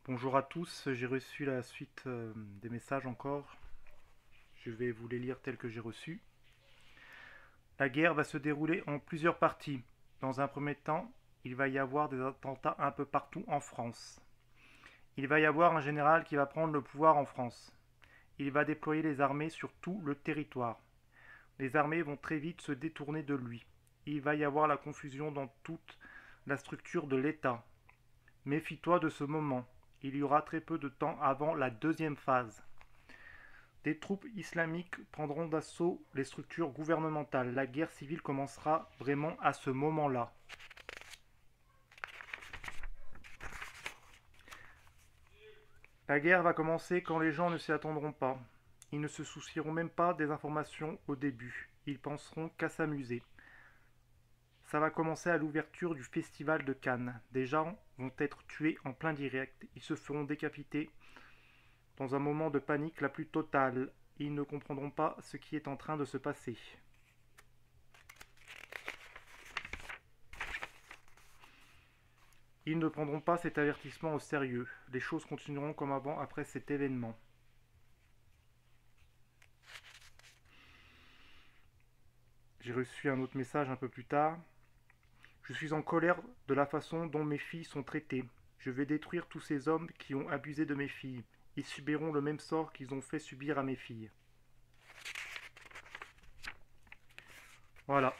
Bonjour à tous, j'ai reçu la suite des messages encore. Je vais vous les lire tels que j'ai reçus. La guerre va se dérouler en plusieurs parties. Dans un premier temps, il va y avoir des attentats un peu partout en France. Il va y avoir un général qui va prendre le pouvoir en France. Il va déployer les armées sur tout le territoire. Les armées vont très vite se détourner de lui. Il va y avoir la confusion dans toute la structure de l'État. Méfie-toi de ce moment. Il y aura très peu de temps avant la deuxième phase. Des troupes islamiques prendront d'assaut les structures gouvernementales. La guerre civile commencera vraiment à ce moment-là. La guerre va commencer quand les gens ne s'y attendront pas. Ils ne se soucieront même pas des informations au début. Ils penseront qu'à s'amuser. Ça va commencer à l'ouverture du festival de Cannes. Des gens vont être tués en plein direct. Ils se feront décapiter dans un moment de panique la plus totale. Ils ne comprendront pas ce qui est en train de se passer. Ils ne prendront pas cet avertissement au sérieux. Les choses continueront comme avant après cet événement. J'ai reçu un autre message un peu plus tard. Je suis en colère de la façon dont mes filles sont traitées. Je vais détruire tous ces hommes qui ont abusé de mes filles. Ils subiront le même sort qu'ils ont fait subir à mes filles. Voilà.